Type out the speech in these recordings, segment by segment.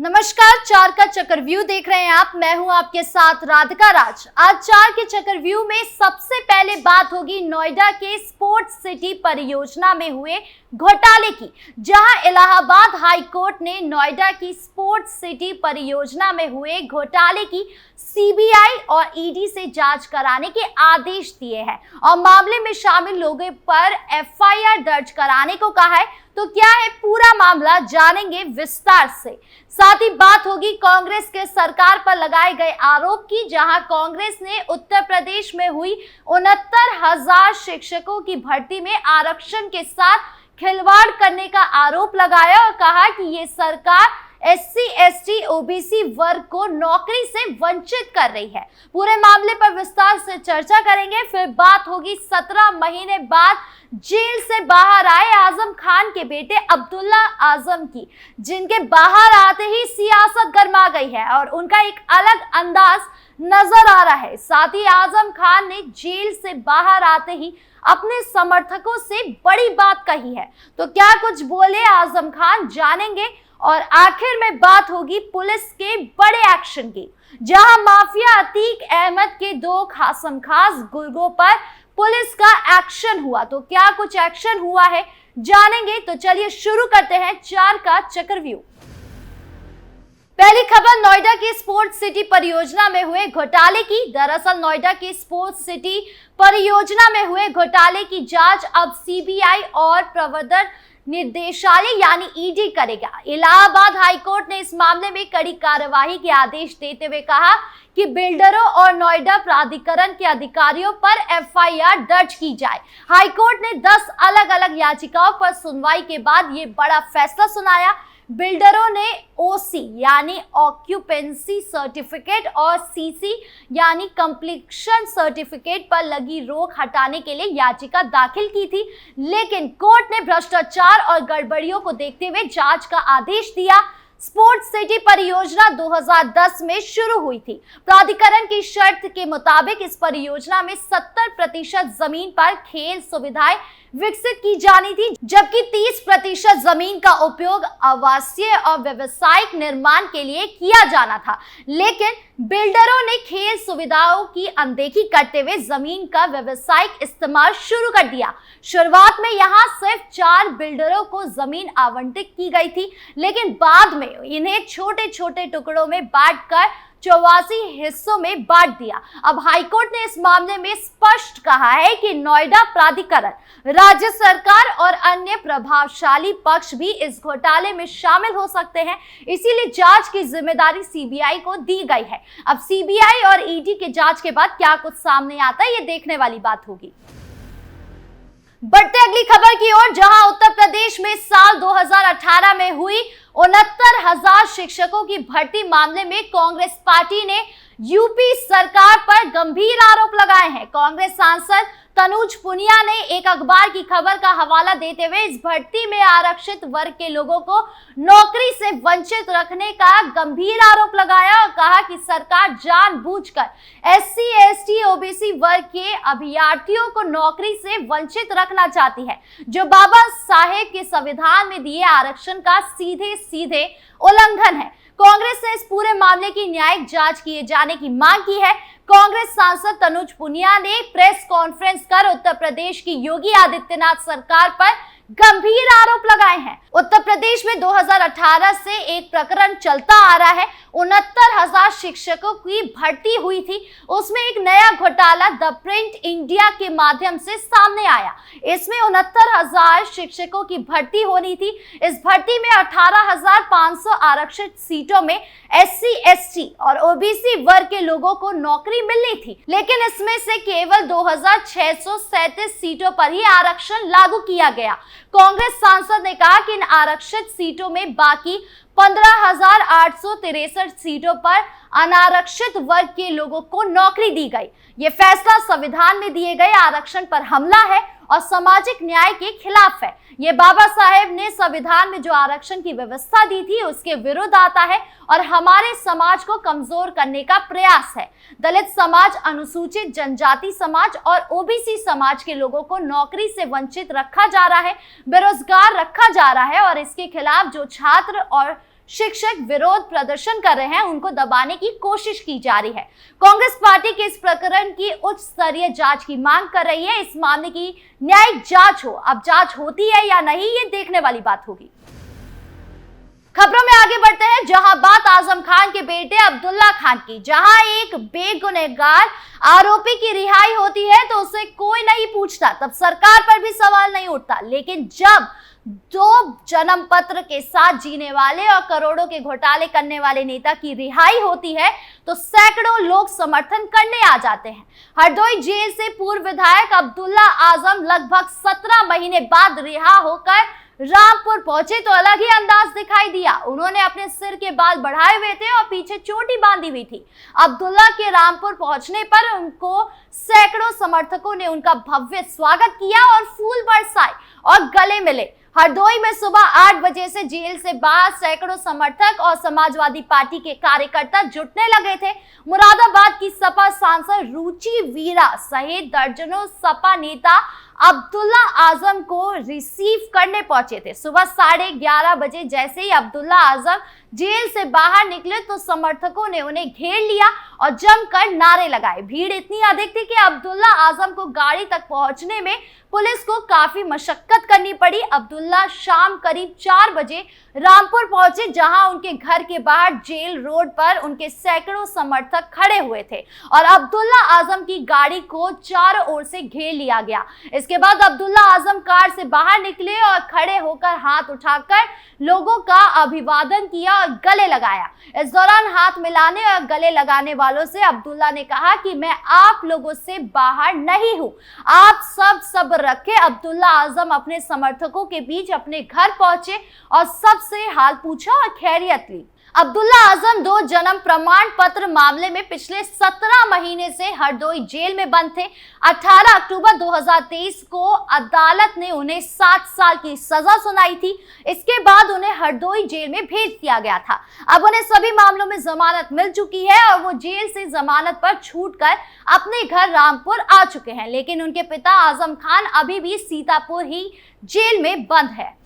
नमस्कार, चार का चक्रव्यूह देख रहे हैं आप। मैं हूं आपके साथ राधिका राज। आज चार के चक्रव्यूह में सबसे पहले बात होगी नोएडा के स्पोर्ट्स सिटी परियोजना में हुए घोटाले की, जहां इलाहाबाद हाई कोर्ट ने नोएडा की स्पोर्ट्स सिटी परियोजना में हुए घोटाले की सीबीआई और ईडी से जांच कराने के आदेश दिए हैं और मामले में शामिल लोगों पर एफआईआर दर्ज कराने को कहा है। तो क्या है पूरा मामला, जानेंगे विस्तार से। साथ ही बात होगी कांग्रेस के सरकार पर लगाए गए आरोप की, जहां कांग्रेस ने उत्तर प्रदेश में हुई 69,000 शिक्षकों की भर्ती में आरक्षण के साथ खिलवाड़ करने का आरोप लगाया और कहा कि ये सरकार एससी, एसटी, ओबीसी वर्ग को नौकरी से वंचित कर रही है। पूरे मामले पर विस्तार से चर्चा करेंगे। फिर बात होगी 17 महीने बाद जेल से बाहर आए आजम खान के बेटे अब्दुल्ला आजम की, जिनके बाहर आते ही सियासत गर्मा गई है और उनका एक अलग अंदाज नजर आ रहा है। साथ ही आजम खान ने जेल से बाहर आते ही अपने समर्थकों से बड़ी बात कही है। तो क्या कुछ बोले आजम खान, जानेंगे। और आखिर में बात होगी पुलिस के बड़े एक्शन की, जहां माफिया अतीक अहमद के दो खासमखास गुर्गों पर पुलिस का एक्शन हुआ। तो क्या कुछ एक्शन हुआ है, जानेंगे। तो चलिए शुरू करते हैं चार का चक्रव्यूह। पहली खबर नोएडा की स्पोर्ट्स सिटी परियोजना में हुए घोटाले की। दरअसल नोएडा की स्पोर्ट्स सिटी परियोजना में हुए घोटाले की जांच अब सीबीआई और प्रवर्तन निदेशालय यानी ईडी करेगा। इलाहाबाद हाईकोर्ट ने इस मामले में कड़ी कार्यवाही के आदेश देते हुए कहा कि बिल्डरों और नोएडा प्राधिकरण के अधिकारियों पर एफआईआर दर्ज की जाए। हाईकोर्ट ने 10 अलग अलग याचिकाओं पर सुनवाई के बाद ये बड़ा फैसला सुनाया। बिल्डरों ने ओसी यानी ऑक्यूपेंसी सर्टिफिकेट और सीसी यानी कंप्लीशन सर्टिफिकेट पर लगी रोक हटाने के लिए याचिका दाखिल की थी, लेकिन कोर्ट ने भ्रष्टाचार और गड़बड़ियों को देखते हुए जांच का आदेश दिया। स्पोर्ट्स सिटी परियोजना 2010 में शुरू हुई थी। प्राधिकरण की शर्त के मुताबिक इस परियोजना में 70% जमीन पर खेल सुविधाएं विकसित की जानी थी, जबकि 30% जमीन का उपयोग आवासीय और व्यावसायिक निर्माण के लिए किया जाना था। लेकिन बिल्डरों ने खेल सुविधाओं की अनदेखी करते हुए जमीन का व्यावसायिक इस्तेमाल शुरू कर दिया। शुरुआत में यहां सिर्फ 4 बिल्डरों को जमीन आवंटित की गई थी, लेकिन बाद में इन्हें छोटे छोटे टुकड़ों में बांटकर 84 हिस्सों में बांट दिया। अब हाईकोर्ट ने इस मामले में स्पष्ट कहा है कि नोएडा प्राधिकरण, राज्य सरकार और अन्य प्रभावशाली पक्ष भी इस घोटाले में शामिल हो सकते हैं, इसीलिए जांच की जिम्मेदारी सीबीआई को दी गई है। अब सीबीआई और ईडी के जांच के बाद क्या कुछ सामने आता है, ये देखने वाली बात होगी। बढ़ते अगली खबर की ओर, जहां उत्तर प्रदेश में साल 2018 में हुई 69,000 शिक्षकों की भर्ती मामले में कांग्रेस पार्टी ने यूपी सरकार पर गंभीर आरोप लगाए हैं। कांग्रेस सांसद तनुज पुनिया ने एक अखबार की खबर का हवाला देते हुए इस भर्ती में आरक्षित वर्ग के लोगों को नौकरी से वंचित रखने का गंभीर आरोप लगाया और कहा कि सरकार जानबूझकर एससी, एसटी, ओबीसी वर्ग के अभ्यर्थियों को नौकरी से वंचित रखना चाहती है, जो बाबा साहेब के संविधान में दिए आरक्षण का सीधे सीधे उल्लंघन है। कांग्रेस ने इस पूरे मामले की न्यायिक जांच किए जाने की मांग की है। कांग्रेस सांसद तनुज पुनिया ने प्रेस कॉन्फ्रेंस कर उत्तर प्रदेश की योगी आदित्यनाथ सरकार पर गंभीर आरोप लगाए हैं। उत्तर प्रदेश में 2018 से एक प्रकरण चलता आ रहा है। 69,000 शिक्षकों की भर्ती हुई थी, उसमें एक नया घोटाला द प्रिंट इंडिया के माध्यम से सामने आया। इसमें 69,000 शिक्षकों की भर्ती होनी थी। इस भर्ती में 18,500 आरक्षित सीटों में एससी, एसटी और ओबीसी वर्ग के लोगों को नौकरी मिलनी थी, लेकिन इसमें से केवल 2,637 सीटों पर ही आरक्षण लागू किया गया। कांग्रेस सांसद ने कहा कि इन आरक्षित सीटों में बाकी 15,863 सीटों पर अनारक्षित वर्ग के लोगों को नौकरी दी गई। ये फैसला संविधान में दिए गए आरक्षण पर हमला है और सामाजिक न्याय के खिलाफ है। ये बाबा साहेब ने संविधान में जो आरक्षण की व्यवस्था दी थी उसके विरुद्ध आता है और हमारे समाज को कमजोर करने का प्रयास है। दलित समाज, अनुसूचित जनजाति समाज और ओबीसी समाज के लोगों को नौकरी से वंचित रखा जा रहा है, बेरोजगार रखा जा रहा है और इसके खिलाफ जो छात्र और शिक्षक विरोध प्रदर्शन कर रहे हैं उनको दबाने की कोशिश की जा रही है। कांग्रेस पार्टी के इस प्रकरण की उच्च स्तरीय जांच की मांग कर रही है। इस मामले की न्यायिक जांच हो। अब जांच होती है या नहीं, ये देखने वाली बात होगी। खबरों में आगे बढ़ते हैं, जहां बात आजम खान के बेटे अब्दुल्ला खान की। जहां एक बेगुनहगार आरोपी की रिहाई होती है तो उसे कोई नहीं पूछता, तब सरकार पर भी सवाल नहीं उठता। लेकिन जब दो जन्म पत्र के साथ जीने वाले और करोड़ों के घोटाले करने वाले नेता की रिहाई होती है तो सैकड़ों लोग समर्थन करने आ जाते हैं। हरदोई जेल से पूर्व विधायक अब्दुल्ला आजम लगभग 17 महीने बाद रिहा होकर रामपुर पहुंचे तो अलग ही अंदाज दिखाई दिया। उन्होंने अपने सिर के बाल बढ़ाए हुए थे और पीछे चोटी बांधी हुई थी। अब्दुल्ला के रामपुर पहुंचने पर उनको सैकड़ों समर्थकों ने उनका भव्य स्वागत किया और फूल बरसाए और गले मिले। हरदोई में सुबह 8 बजे से जेल से बाहर सैकड़ों समर्थक और समाजवादी पार्टी के कार्यकर्ता जुटने लगे थे। मुरादाबाद की सपा सांसद रुचि वीरा सहित दर्जनों सपा नेता अब्दुल्ला आजम को रिसीव करने पहुंचे थे। सुबह 11:30 बजे जैसे ही अब्दुल्ला आजम जेल से बाहर निकले तो समर्थकों ने उन्हें घेर लिया और जमकर नारे लगाए। भीड़ इतनी अधिक थी कि अब्दुल्ला आजम को गाड़ी तक पहुंचने में पुलिस को काफी मशक्कत करनी पड़ी। अब्दुल्ला शाम करीब 4 बजे रामपुर पहुंचे, जहां उनके घर के बाहर जेल रोड पर उनके सैकड़ों समर्थक खड़े हुए थे और अब्दुल्ला आजम की गाड़ी को चारों ओर से घेर लिया गया। इसके बाद अब्दुल्ला आजम कार से बाहर निकले और खड़े होकर हाथ उठाकर लोगों का अभिवादन किया और गले लगाया। इस दौरान हाथ मिलाने और गले लगाने वालों से अब्दुल्ला ने कहा कि मैं आप लोगों से बाहर नहीं हूं, आप सब सब्र रखें। अब्दुल्ला आजम अपने समर्थकों के बीच अपने घर पहुंचे और सबसे हाल पूछा और खैरियत ली। अब्दुल्ला आजम 2 जन्म प्रमाण पत्र मामले में पिछले 17 महीने से हरदोई जेल में बंद थे। 18 अक्टूबर 2023 को अदालत ने उन्हें 7 साल की सजा सुनाई थी। इसके बाद उन्हें हरदोई जेल में भेज दिया गया था। अब उन्हें सभी मामलों में जमानत मिल चुकी है और वो जेल से जमानत पर छूटकर अपने घर रामपुर आ चुके हैं। लेकिन उनके पिता आजम खान अभी भी सीतापुर ही जेल में बंद है।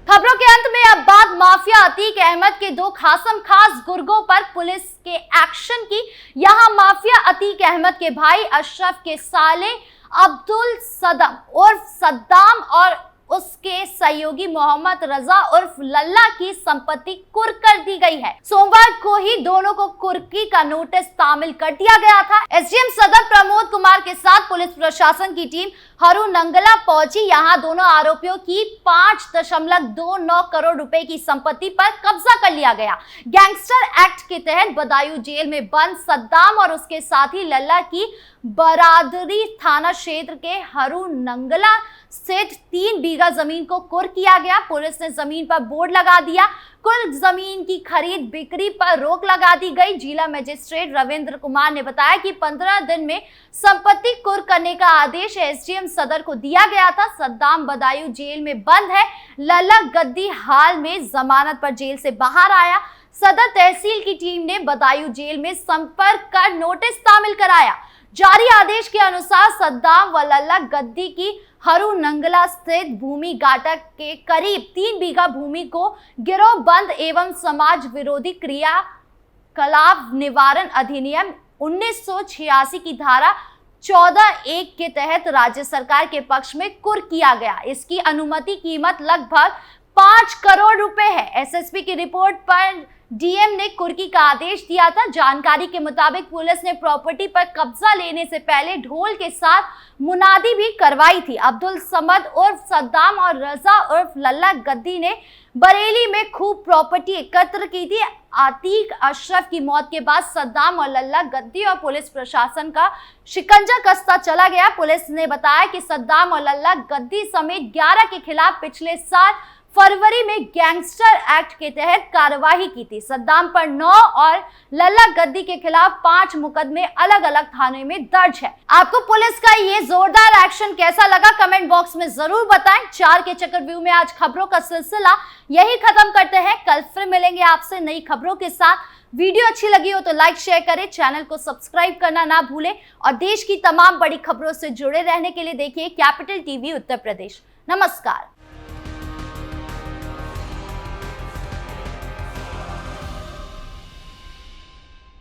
खबरों के अंत में अब बात माफिया अतीक अहमद के 2 खास गुर्गों पर पुलिस के एक्शन की। यहां माफिया अतीक अहमद के भाई अशरफ के साले अब्दुल सदम उर्फ सद्दाम और उसके सहयोगी मोहम्मद रजा उर्फ लल्ला की संपत्ति कुर्क कर दी गई है। सोमवार को ही दोनों को कुर्की का नोटिस तामील कर दिया गया था। एसडीएम सदर प्रमोद कुमार के साथ पुलिस प्रशासन की टीम हरुनंगला पहुंची। यहां दोनों आरोपियों की 5.29 करोड़ रुपए की संपत्ति पर कब्जा कर लिया गया। गैंगस्टर एक्ट के तहत बदायूं जेल में बंद सद्दाम और उसके साथी लल्ला की बरादरी थाना क्षेत्र के हरुनंगला स्थित 3 बीघा जमीन को कुर्क किया गया। पुलिस ने जमीन पर बोर्ड लगा दिया। कुल जमीन की खरीद बिक्री पर रोक लगा दी गई। जिला मजिस्ट्रेट रविंद्र कुमार ने बताया कि 15 दिन में संपत्ति कुर्क करने का आदेश एसडीएम सदर को दिया गया था। सद्दाम बदायूं जेल में बंद है। लल्ला गद्दी हाल में जमानत पर जेल से बाहर आया। सदर तहसील की टीम ने बदायूं जेल में संपर्क कर नोटिस तामील कराया। जारी आदेश के अनुसार सद्दाम व लल्ला गद्दी की हरुनंगला स्थित भूमि गाटा के करीब 3 बीघा भूमि को गिरोहबंद एवं समाज विरोधी क्रियाकलाप निवारण अधिनियम 1986 की धारा 14(1) के तहत राज्य सरकार के पक्ष में कुर्क किया गया। इसकी अनुमति कीमत लगभग 5 करोड़ रुपए है। एसएसपी की रिपोर्ट पर डीएम ने कुर्की का आदेश दिया था। जानकारी के मुताबिक पुलिस ने प्रॉपर्टी पर कब्जा लेने से पहले ढोल के साथ मुनादी भी करवाई थी। अब्दुल समद उर्फ सद्दाम और रजा उर्फ लल्ला गद्दी ने बरेली में खूब प्रॉपर्टी एकत्र की थी। अतीक अशरफ की मौत के बाद सद्दाम और लल्ला गद्दी और पुलिस प्रशासन का शिकंजा कसता चला गया। पुलिस ने बताया कि सद्दाम और लल्ला गद्दी समेत 11 के खिलाफ पिछले साल फरवरी में गैंगस्टर एक्ट के तहत कार्रवाई की थी। सद्दाम पर 9 और लल्ला गद्दी के खिलाफ 5 मुकदमे अलग अलग थाने में दर्ज है। आपको पुलिस का ये जोरदार एक्शन कैसा लगा कमेंट बॉक्स में जरूर बताएं। 4 के चक्रव्यूह में आज खबरों का सिलसिला यही खत्म करते हैं। कल फिर मिलेंगे आपसे नई खबरों के साथ। वीडियो अच्छी लगी हो तो लाइक शेयर करें, चैनल को सब्सक्राइब करना ना भूलें और देश की तमाम बड़ी खबरों से जुड़े रहने के लिए देखिए कैपिटल टीवी उत्तर प्रदेश। नमस्कार।